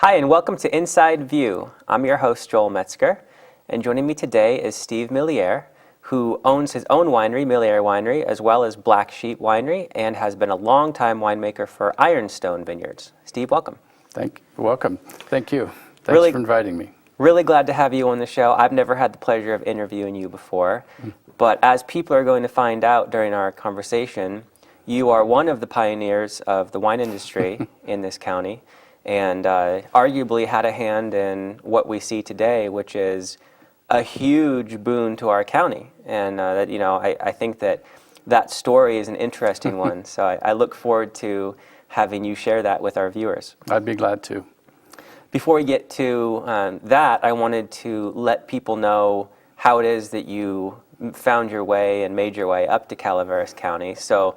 Hi, and welcome to Inside View. I'm your host, Joel Metzger, and joining me today is Steve Milliere, who owns his own winery, Milliere Winery, as well as Black Sheep Winery, and has been a long-time winemaker for Ironstone Vineyards. Steve, welcome. Welcome. Thank you. Thanks for inviting me. Really glad to have you on the show. I've never had the pleasure of interviewing you before, but as people are going to find out during our conversation, you are one of the pioneers of the wine industry in this county, and arguably had a hand in what we see today, which is a huge boon to our county. And I think that story is an interesting one. So I look forward to having you share that with our viewers. I'd be glad to. Before we get to that, I wanted to let people know how it is that you found your way and made your way up to Calaveras County. So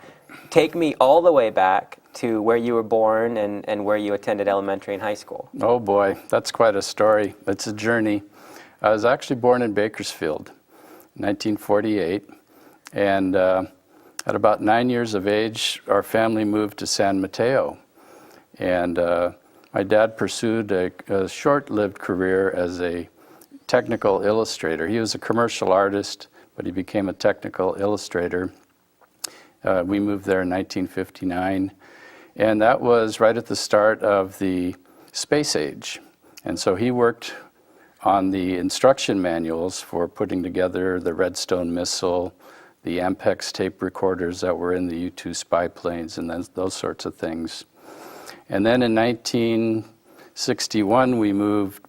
take me all the way back to where you were born and where you attended elementary and high school. Oh boy, that's quite a story. It's a journey. I was actually born in Bakersfield, 1948, and at about 9 years of age, our family moved to San Mateo, and my dad pursued a short-lived career as a technical illustrator. He was a commercial artist, but he became a technical illustrator. We moved there in 1959, and that was right at the start of the space age. And so he worked on the instruction manuals for putting together the Redstone missile, the Ampex tape recorders that were in the U-2 spy planes, and those sorts of things. And then in 1961, we moved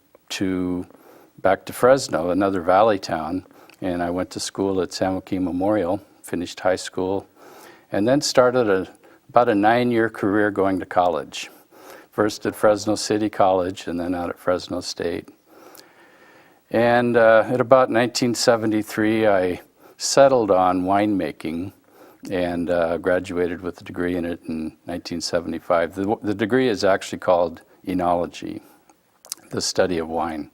back to Fresno, another valley town, and I went to school at San Joaquin Memorial, finished high school, and then started about a 9-year career going to college. First at Fresno City College and then out at Fresno State. And at about 1973, I settled on winemaking and graduated with a degree in it in 1975. The degree is actually called enology, the study of wine,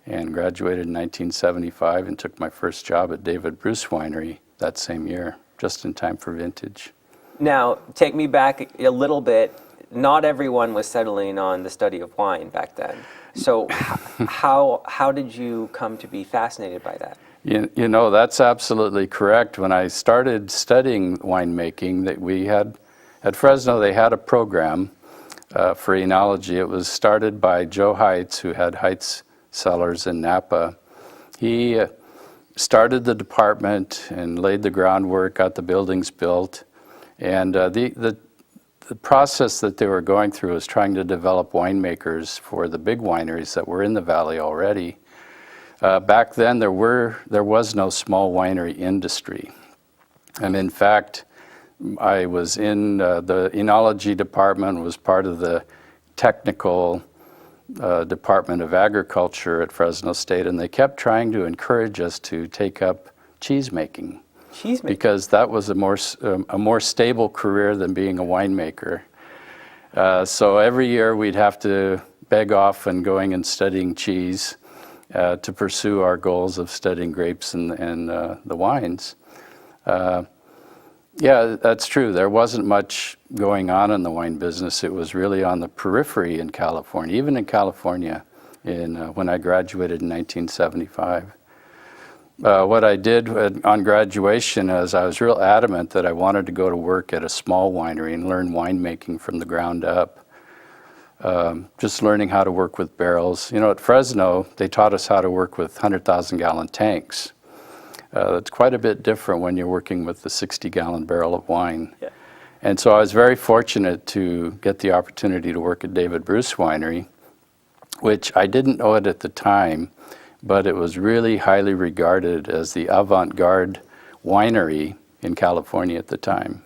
and graduated in 1975 and took my first job at David Bruce Winery that same year, just in time for vintage. Now, take me back a little bit. Not everyone was settling on the study of wine back then. So how did you come to be fascinated by that? You know, that's absolutely correct. When I started studying winemaking, that we had at Fresno, they had a program for enology. It was started by Joe Heitz, who had Heitz Cellars in Napa. He started the department and laid the groundwork, got the buildings built, and the process that they were going through was trying to develop winemakers for the big wineries that were in the valley already. Back then, there was no small winery industry. And in fact, I was in the enology department, was part of the technical Department of Agriculture at Fresno State, and they kept trying to encourage us to take up cheese making. Because that was a more stable career than being a winemaker. So every year we'd have to beg off and going and studying cheese to pursue our goals of studying grapes and the wines. Yeah, that's true. There wasn't much going on in the wine business. It was really on the periphery in California, even in California when I graduated in 1975. What I did on graduation is I was real adamant that I wanted to go to work at a small winery and learn winemaking from the ground up. Just learning how to work with barrels. You know, at Fresno, they taught us how to work with 100,000-gallon tanks. It's quite a bit different when you're working with the 60-gallon barrel of wine. Yeah. And so I was very fortunate to get the opportunity to work at David Bruce Winery, which I didn't know it at the time, but it was really highly regarded as the avant-garde winery in California at the time.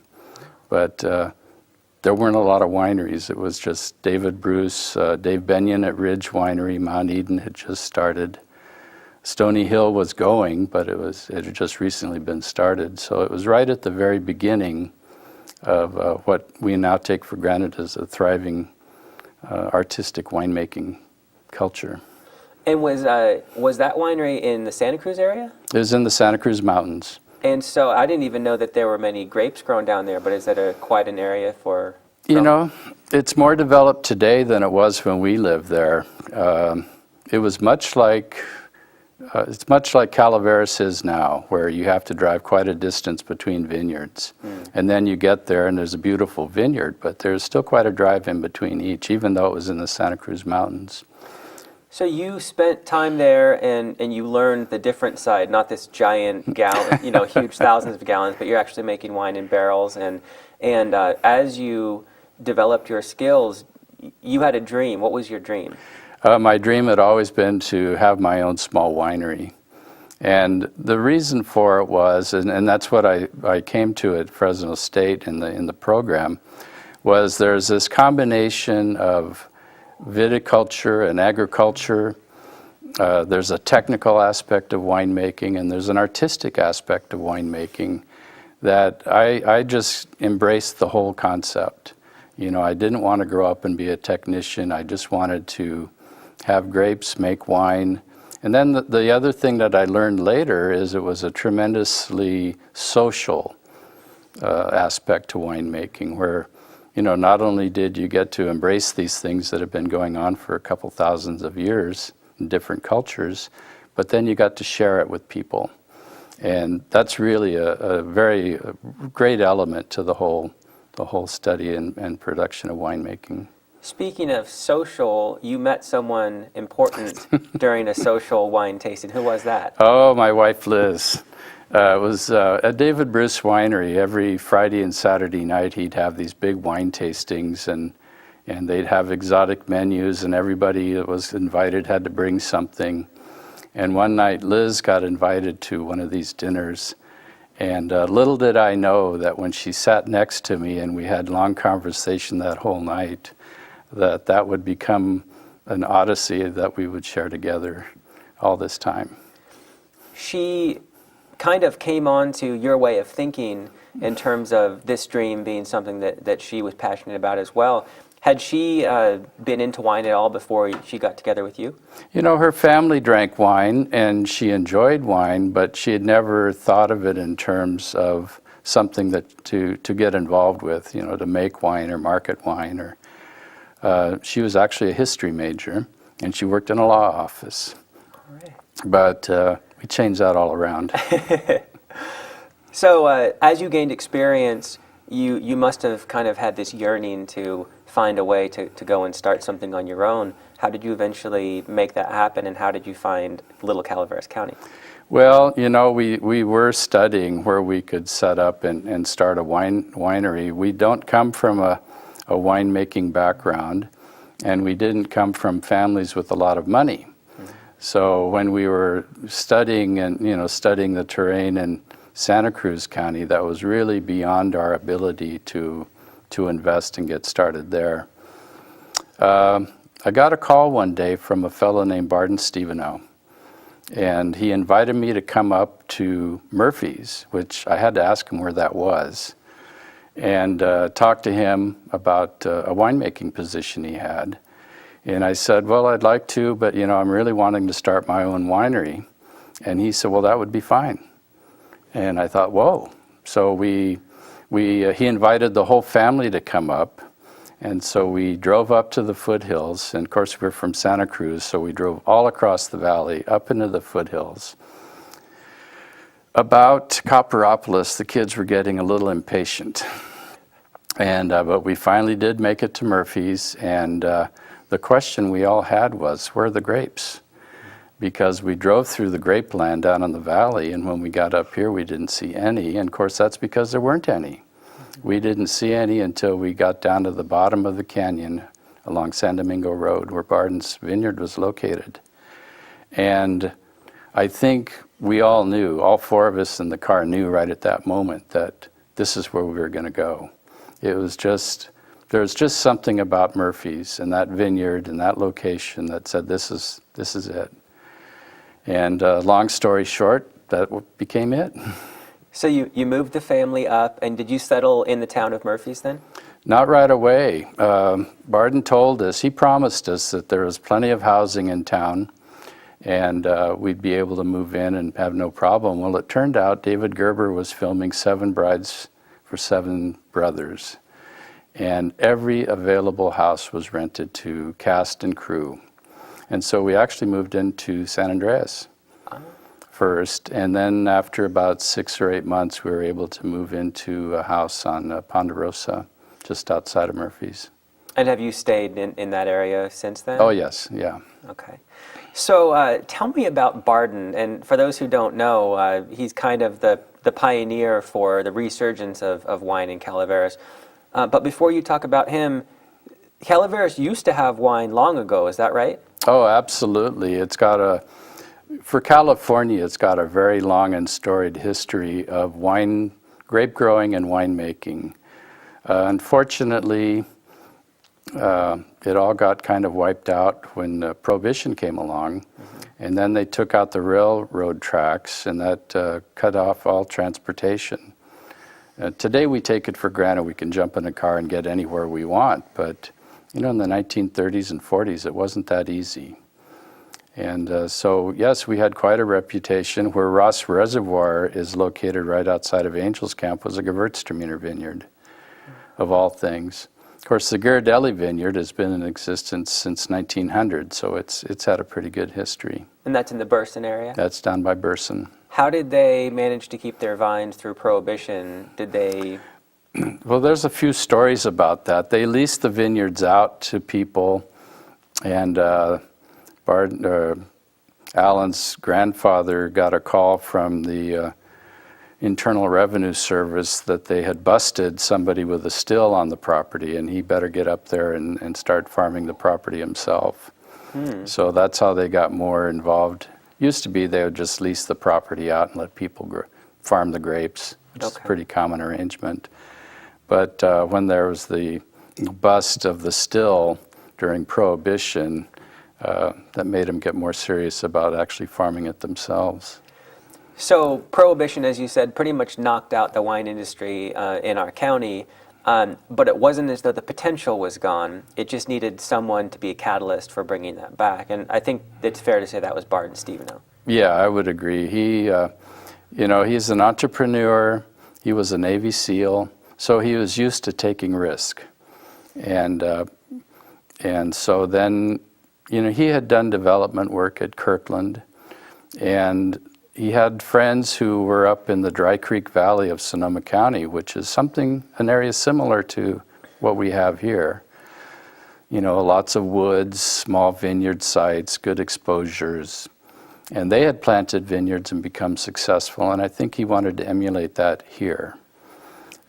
But there weren't a lot of wineries. It was just David Bruce, Dave Benyon at Ridge Winery, Mount Eden had just started. Stony Hill was going, but it had just recently been started. So it was right at the very beginning of what we now take for granted as a thriving artistic winemaking culture. And was that winery in the Santa Cruz area? It was in the Santa Cruz Mountains. And so I didn't even know that there were many grapes grown down there, but is that quite an area for You know, it's more developed today than it was when we lived there. It was much like, it's much like Calaveras is now, where you have to drive quite a distance between vineyards. And then you get there and there's a beautiful vineyard, but there's still quite a drive in between each, even though it was in the Santa Cruz Mountains. So you spent time there and you learned the different side, not this giant gallon, you know, huge thousands of gallons, but you're actually making wine in barrels. And as you developed your skills, you had a dream. What was your dream? My dream had always been to have my own small winery. And the reason for it was, and that's what I came to at Fresno State in the program, was there's this combination of viticulture and agriculture. There's a technical aspect of winemaking, and there's an artistic aspect of winemaking that I just embraced the whole concept. You know, I didn't want to grow up and be a technician. I just wanted to have grapes, make wine. And then the other thing that I learned later is it was a tremendously social aspect to winemaking, where, you know, not only did you get to embrace these things that have been going on for a couple thousands of years in different cultures, but then you got to share it with people. And that's really a very great element to the whole study and production of winemaking. Speaking of social, you met someone important during a social wine tasting. Who was that? Oh, my wife Liz. It was at David Bruce Winery. Every Friday and Saturday night he'd have these big wine tastings, and they'd have exotic menus, and everybody that was invited had to bring something. And one night Liz got invited to one of these dinners, and little did I know that when she sat next to me and we had long conversation that whole night, that would become an odyssey that we would share together all this time. She kind of came on to your way of thinking in terms of this dream being something that she was passionate about as well. Had she been into wine at all before she got together with you? You know, her family drank wine and she enjoyed wine, but she had never thought of it in terms of something that to get involved with, you know, to make wine or market wine. Or she was actually a history major and she worked in a law office. All right. But we changed that all around. So as you gained experience, you must have kind of had this yearning to find a way to go and start something on your own. How did you eventually make that happen, and how did you find Little Calaveras County? Well, you know, we were studying where we could set up and start a winery. We don't come from a winemaking background, and we didn't come from families with a lot of money. So when we were studying the terrain in Santa Cruz County, that was really beyond our ability to invest and get started there. I got a call one day from a fellow named Barden Stevenow, and he invited me to come up to Murphy's, which I had to ask him where that was, and talk to him about a winemaking position he had. And I said, well, I'd like to, but you know, I'm really wanting to start my own winery. And he said, well, that would be fine. And I thought, whoa. So he invited the whole family to come up. And so we drove up to the foothills. And of course, we're from Santa Cruz, so we drove all across the valley, up into the foothills. About Copperopolis, the kids were getting a little impatient. And but we finally did make it to Murphy's. And the question we all had was, where are the grapes? Because we drove through the grape land down in the valley, and when we got up here, we didn't see any. And of course, that's because there weren't any. We didn't see any until we got down to the bottom of the canyon along San Domingo Road, where Barden's vineyard was located. And I think we all knew, all four of us in the car knew right at that moment that this is where we were going to go. It was just, there's just something about Murphy's and that vineyard and that location that said, this is it. And long story short, that became it. So you moved the family up, and did you settle in the town of Murphy's then? Not right away. Barden told us, he promised us that there was plenty of housing in town, and we'd be able to move in and have no problem. Well, it turned out David Gerber was filming 7 Brides for 7 Brothers. and every available house was rented to Katz and Cruz. And so we actually moved into San Andreas first, and then after about 6 or 8 months, we were able to move into a house on Ponderosa, just outside of Murphy's. And have you stayed in that area since then? Oh, yes, yeah. Okay. So tell me about Barden. And for those who don't know, he's kind of the pioneer for the resurgence of wine in Calaveras. But before you talk about him, Calaveras used to have wine long ago, is that right? Oh, absolutely. For California, it's got a very long and storied history of grape growing and winemaking. Unfortunately, it all got kind of wiped out when Prohibition came along, and then they took out the railroad tracks, and that cut off all transportation. Today we take it for granted we can jump in a car and get anywhere we want, but in the 1930s and 40s it wasn't that easy. And so yes, we had quite a reputation. Where Ross Reservoir is located right outside of Angels Camp was a Gewürztraminer vineyard, of all things. Of course, the Ghirardelli vineyard has been in existence since 1900, so it's had a pretty good history. And that's in the Burson area? That's down by Burson. How did they manage to keep their vines through Prohibition? Did they... Well, there's a few stories about that. They leased the vineyards out to people, and Alan's grandfather got a call from the Internal Revenue Service that they had busted somebody with a still on the property, and he better get up there and start farming the property himself. So that's how they got more involved. Used to be they would just lease the property out and let people farm the grapes, which is a pretty common arrangement. But when there was the bust of the still during Prohibition, that made them get more serious about actually farming it themselves. So Prohibition, as you said, pretty much knocked out the wine industry in our county, but it wasn't as though the potential was gone. It just needed someone to be a catalyst for bringing that back. And I think it's fair to say that was Barden Steveno. Yeah, I would agree. He's an entrepreneur. He was a Navy SEAL, so he was used to taking risk. And so then, he had done development work at Kirkland, and he had friends who were up in the Dry Creek Valley of Sonoma County, which is an area similar to what we have here. Lots of woods, small vineyard sites, good exposures. And they had planted vineyards and become successful, and I think he wanted to emulate that here.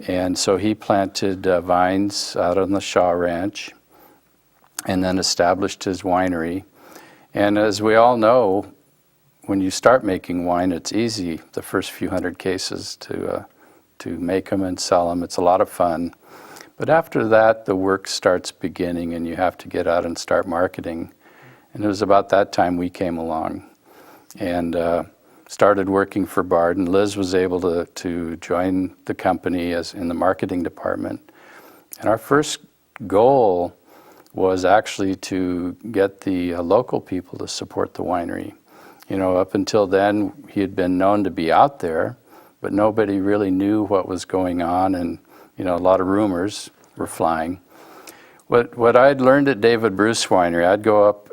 And so he planted vines out on the Shaw Ranch and then established his winery. And as we all know, when you start making wine, it's easy, the first few hundred cases, to make them and sell them. It's a lot of fun. But after that, the work starts beginning, and you have to get out and start marketing. And it was about that time we came along and started working for Barden. Liz was able to join the company as in the marketing department. And our first goal was actually to get the local people to support the winery. Up until then, he had been known to be out there, but nobody really knew what was going on, and a lot of rumors were flying. What I'd learned at David Bruce Winery,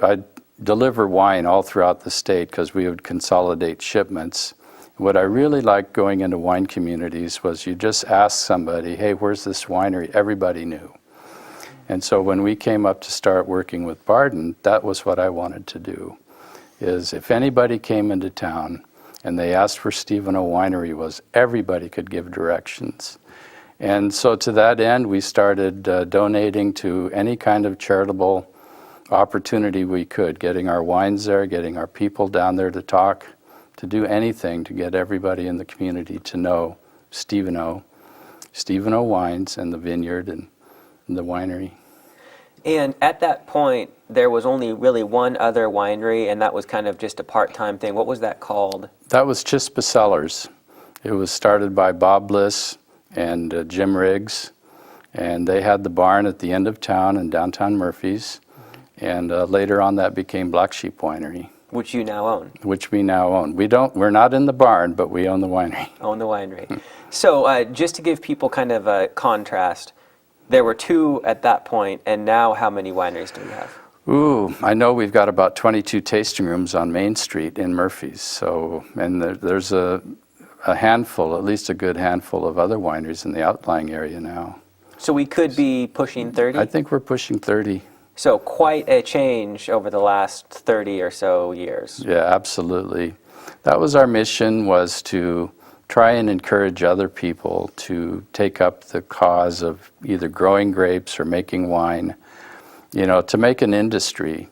I'd deliver wine all throughout the state because we would consolidate shipments. What I really liked going into wine communities was you just ask somebody, hey, where's this winery? Everybody knew. And so when we came up to start working with Barden, that was what I wanted to do, is if anybody came into town and they asked for Steveno Winery, everybody could give directions. And so to that end, we started donating to any kind of charitable opportunity we could, getting our wines there, getting our people down there to talk, to do anything to get everybody in the community to know Steveno wines and the vineyard and the winery. And at that point, there was only really one other winery, and that was kind of just a part-time thing. What was that called? That was Chispas Cellars. It was started by Bob Bliss and Jim Riggs, and they had the barn at the end of town in downtown Murphy's. And later on, that became Black Sheep Winery. Which you now own. Which we now own. We're not in the barn, but we own the winery. Own the winery. So just to give people kind of a contrast, There were 2 at that point, and now how many wineries do we have? Ooh, I know we've got about 22 tasting rooms on Main Street in Murphy's. So, and there's a handful, at least a good handful of other wineries in the outlying area now. So we could be pushing 30? I think we're pushing 30. So quite a change over the last 30 or so years. Yeah, absolutely. That was our mission, was to try and encourage other people to take up the cause of either growing grapes or making wine, you know, to make an industry,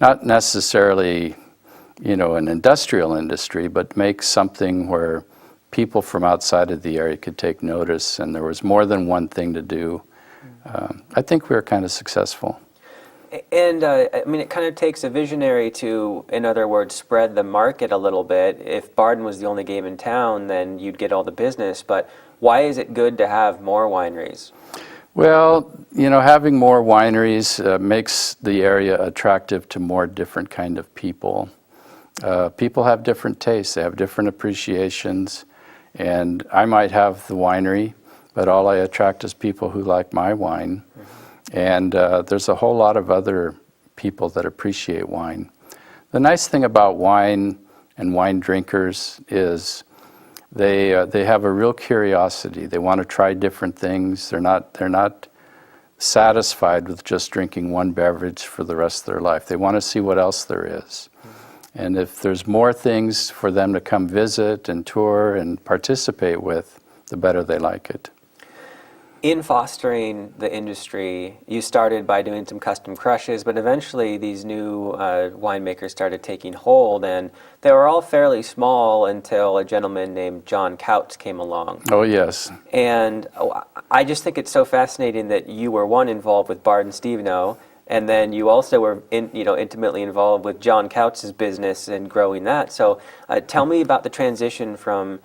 not necessarily, you know, an industrial industry, but make something where people from outside of the area could take notice and there was more than one thing to do. I think we were kind of successful. And I mean, it kind of takes a visionary to, in other words, spread the market a little bit. If Barden was the only game in town, then you'd get all the business. But why is it good to have more wineries? Well, you know, having more wineries makes the area attractive to more different kind of people. People have different tastes, they have different appreciations, and I might have the winery, but all I attract is people who like my wine. And there's a whole lot of other people that appreciate wine. The nice thing about wine and wine drinkers is they have a real curiosity. They want to try different things. They're not satisfied with just drinking one beverage for the rest of their life. They want to see what else there is. And if there's more things for them to come visit and tour and participate with, the better they like it. In fostering the industry, you started by doing some custom crushes, but eventually these new winemakers started taking hold, and they were all fairly small until a gentleman named John Katz came along. Oh, yes. And I just think it's so fascinating that you were, one, involved with Barden Steveno, and then you also were intimately involved with John Katz's business and growing that. So tell me about the transition from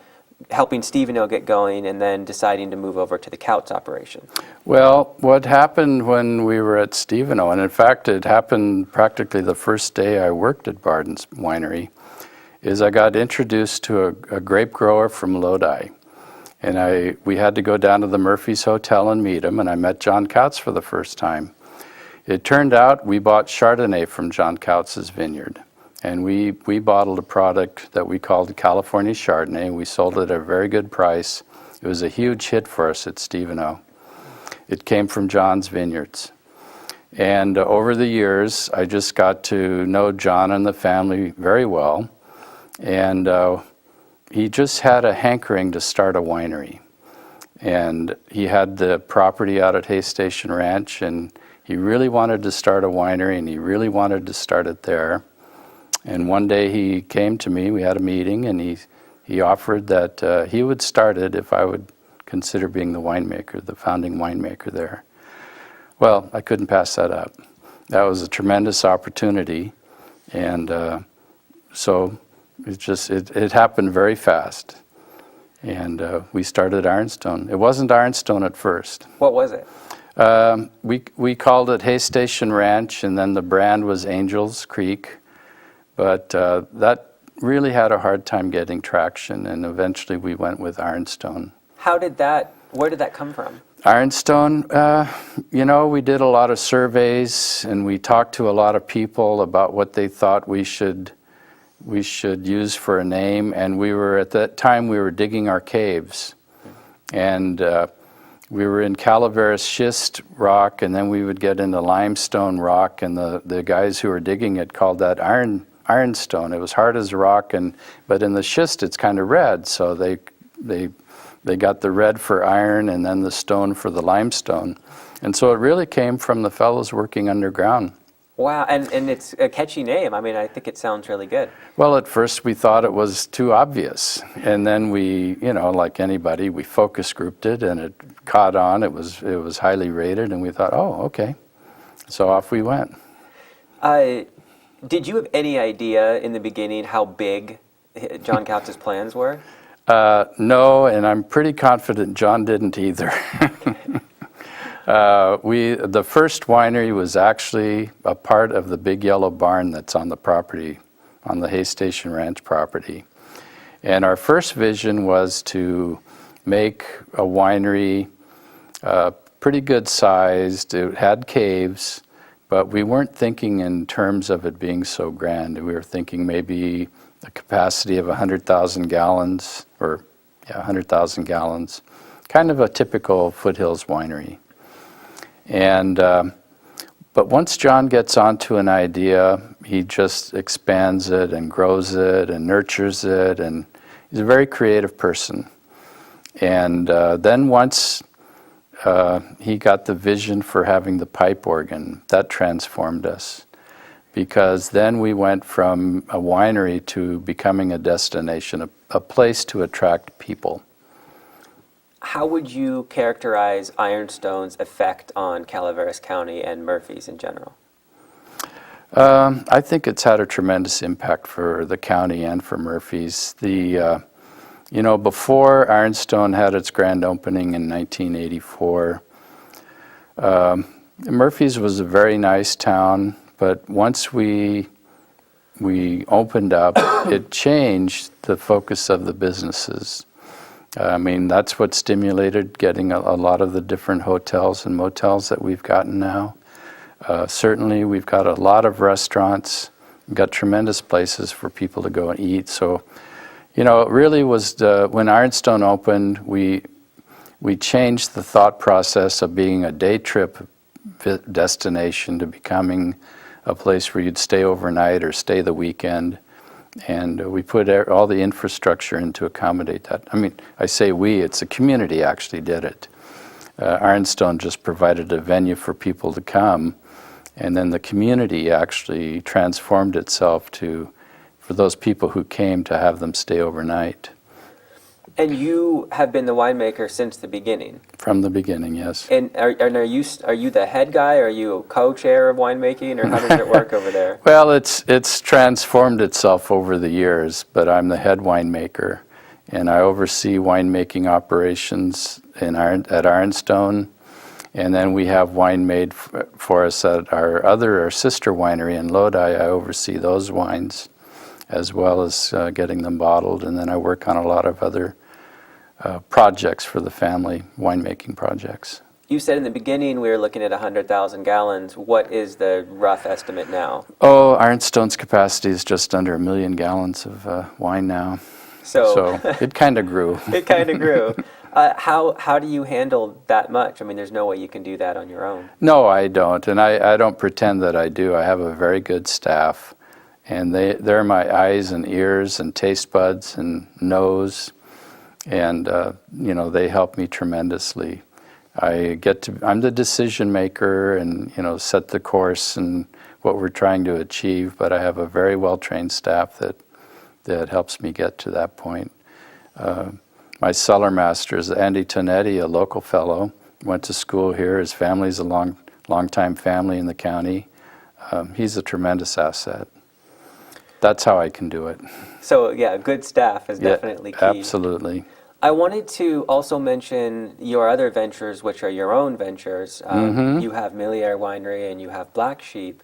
helping Steveno get going and then deciding to move over to the Katz operation. Well, what happened when we were at Steveno, and in fact it happened practically the first day I worked at Barden's Winery, is I got introduced to a grape grower from Lodi. And we had to go down to the Murphy's Hotel and meet him, and I met John Katz for the first time. It turned out we bought Chardonnay from John Katz's vineyard. And we bottled a product that we called California Chardonnay. We sold it at a very good price. It was a huge hit for us at Steveno. It came from John's vineyards. And over the years, I just got to know John and the family very well. And he just had a hankering to start a winery. And he had the property out at Hay Station Ranch, and he really wanted to start a winery, and he really wanted to start it there. And one day he came to me, we had a meeting, and he offered that he would start it if I would consider being the winemaker, the founding winemaker there. Well, I couldn't pass that up. That was a tremendous opportunity, and so it happened very fast. And we started Ironstone. It wasn't Ironstone at first. What was it? We called it Hay Station Ranch, and then the brand was Angels Creek. But that really had a hard time getting traction, and eventually we went with Ironstone. Where did that come from? Ironstone, we did a lot of surveys, and we talked to a lot of people about what they thought we should use for a name. And at that time we were digging our caves, and we were in Calaveras schist rock, and then we would get into limestone rock, and the guys who were digging it called that Ironstone. It was hard as rock, but in the schist it's kind of red, so they got the red for iron and then the stone for the limestone. And so it really came from the fellows working underground. Wow, and it's a catchy name. I mean, I think it sounds really good. Well, at first we thought it was too obvious, and then we, like anybody, we focus grouped it, and it caught on. It was highly rated, and we thought, oh, okay. So off we went. Did you have any idea in the beginning how big John Katz's plans were? No, and I'm pretty confident John didn't either. The first winery was actually a part of the big yellow barn that's on the property, on the Hay Station Ranch property. And our first vision was to make a winery pretty good sized. It had caves, but we weren't thinking in terms of it being so grand. We were thinking maybe a capacity of 100,000 gallons, or 100,000 gallons, kind of a typical foothills winery. And but once John gets onto an idea, he just expands it and grows it and nurtures it, and he's a very creative person. And then once he got the vision for having the pipe organ, that transformed us, because then we went from a winery to becoming a destination, a place to attract people. How would you characterize Ironstone's effect on Calaveras County and Murphy's in general? I think it's had a tremendous impact for the county and for Murphy's. Before Ironstone had its grand opening in 1984, Murphy's was a very nice town, but once we opened up, it changed the focus of the businesses. I mean, that's what stimulated getting a lot of the different hotels and motels that we've gotten now. Certainly, we've got a lot of restaurants. We've got tremendous places for people to go and eat. So, it really was when Ironstone opened, we changed the thought process of being a day trip destination to becoming a place where you'd stay overnight or stay the weekend. And we put all the infrastructure in to accommodate that. I mean, I say we, it's the community actually did it. Ironstone just provided a venue for people to come, and then the community actually transformed itself for those people who came to have them stay overnight. And you have been the winemaker since the beginning? From the beginning, yes. And are you the head guy, or are you a co-chair of winemaking, or how does it work over there? Well, it's transformed itself over the years, but I'm the head winemaker, and I oversee winemaking operations at Ironstone, and then we have wine made for us at our sister winery in Lodi. I oversee those wines, as well as getting them bottled, and then I work on a lot of other projects for the family, winemaking projects. You said in the beginning we were looking at 100,000 gallons. What is the rough estimate now? Oh, Ironstone's capacity is just under 1 million gallons of wine now. So it kind of grew. It kind of grew. How do you handle that much? I mean, there's no way you can do that on your own. No, I don't, and I don't pretend that I do. I have a very good staff, and they're my eyes and ears and taste buds and nose, and they help me tremendously. I'm the decision maker and set the course and what we're trying to achieve, but I have a very well-trained staff that helps me get to that point. My cellar master is Andy Tonetti, a local fellow, went to school here. His family's a long-time family in the county. He's a tremendous asset. That's how I can do it. So yeah, good staff is definitely key. Absolutely. I wanted to also mention your other ventures, which are your own ventures. You have Milliere Winery and you have Black Sheep.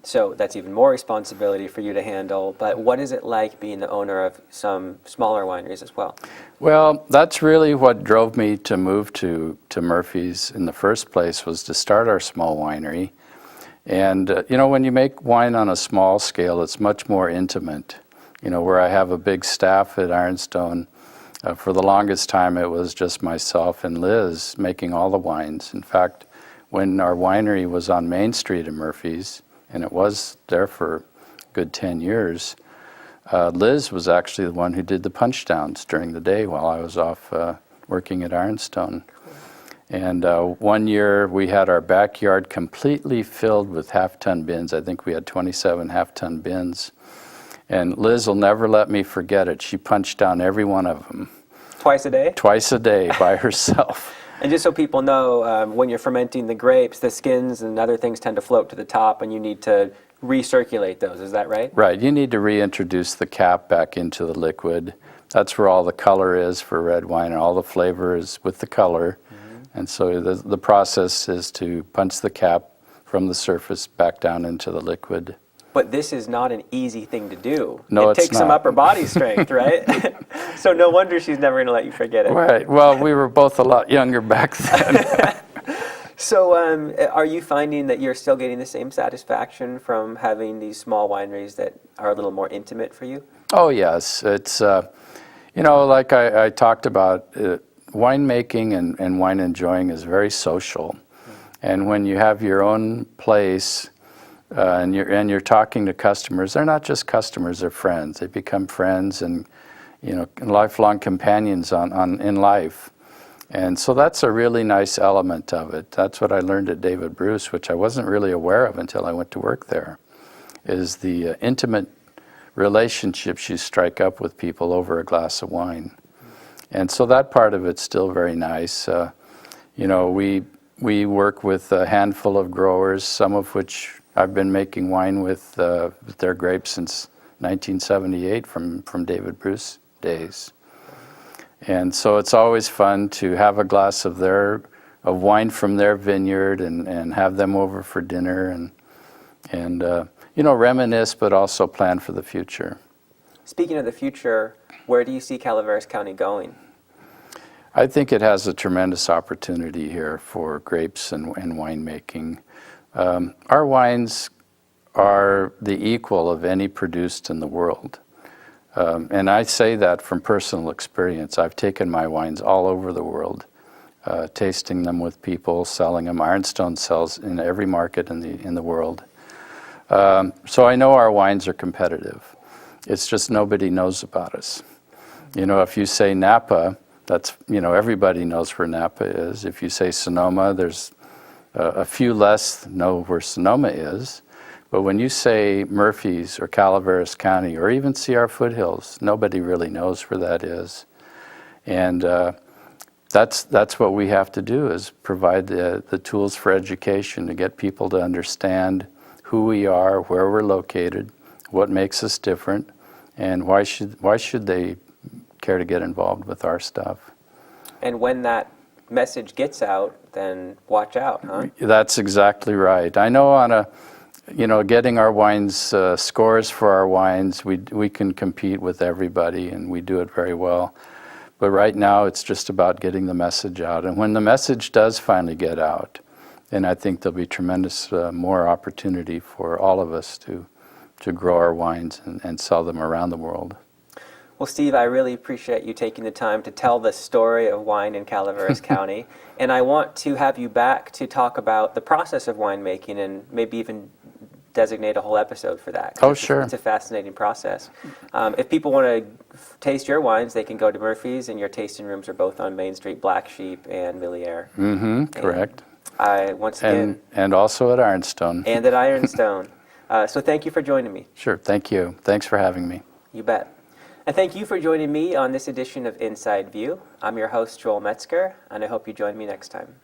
So that's even more responsibility for you to handle. But what is it like being the owner of some smaller wineries as well? Well, that's really what drove me to move to Murphy's in the first place, was to start our small winery. And, when you make wine on a small scale, it's much more intimate. Where I have a big staff at Ironstone, for the longest time it was just myself and Liz making all the wines. In fact, when our winery was on Main Street in Murphy's, and it was there for a good 10 years, Liz was actually the one who did the punch downs during the day while I was off working at Ironstone. And one year we had our backyard completely filled with half-ton bins. I think we had 27 half-ton bins. And Liz will never let me forget it. She punched down every one of them. Twice a day? Twice a day by herself. And just so people know, when you're fermenting the grapes, the skins and other things tend to float to the top, and you need to recirculate those. Is that right? Right. You need to reintroduce the cap back into the liquid. That's where all the color is for red wine, and all the flavor is with the color. And so the process is to punch the cap from the surface back down into the liquid. But this is not an easy thing to do. No, it takes some upper body strength, right? So no wonder she's never going to let you forget it. Right. Well, we were both a lot younger back then. So are you finding that you're still getting the same satisfaction from having these small wineries that are a little more intimate for you? Oh, yes. It's, like I talked about, winemaking and wine enjoying is very social. And when you have your own place and you're talking to customers, they're not just customers, they're friends. They become friends and, lifelong companions in life. And so that's a really nice element of it. That's what I learned at David Bruce, which I wasn't really aware of until I went to work there, is the intimate relationships you strike up with people over a glass of wine. And so that part of it's still very nice. We work with a handful of growers, some of which I've been making wine with their grapes since 1978 from David Bruce days. And so it's always fun to have a glass of wine from their vineyard and have them over for dinner and reminisce, but also plan for the future. Speaking of the future, where do you see Calaveras County going? I think it has a tremendous opportunity here for grapes and winemaking. Our wines are the equal of any produced in the world. And I say that from personal experience. I've taken my wines all over the world, tasting them with people, selling them. Ironstone sells in every market in the world. So I know our wines are competitive. It's just nobody knows about us. If you say Napa, that's, everybody knows where Napa is. If you say Sonoma, there's a few less know where Sonoma is. But when you say Murphy's or Calaveras County or even Sierra Foothills, nobody really knows where that is. And that's what we have to do, is provide the tools for education to get people to understand who we are, where we're located, what makes us different, and why should they care to get involved with our stuff. And when that message gets out, then watch out, huh? That's exactly right. I know getting our wines, scores for our wines, we can compete with everybody, and we do it very well. But right now, it's just about getting the message out. And when the message does finally get out, then I think there'll be tremendous more opportunity for all of us to grow our wines and sell them around the world. Well, Steve, I really appreciate you taking the time to tell the story of wine in Calaveras County. And I want to have you back to talk about the process of winemaking and maybe even designate a whole episode for that. Oh, sure. It's a fascinating process. If people want to taste your wines, they can go to Murphy's, and your tasting rooms are both on Main Street, Black Sheep and Villiers. Mm-hmm, correct. Once again. And also at Ironstone. And at Ironstone. So thank you for joining me. Sure, thank you. Thanks for having me. You bet. And thank you for joining me on this edition of Inside View. I'm your host, Joel Metzger, and I hope you join me next time.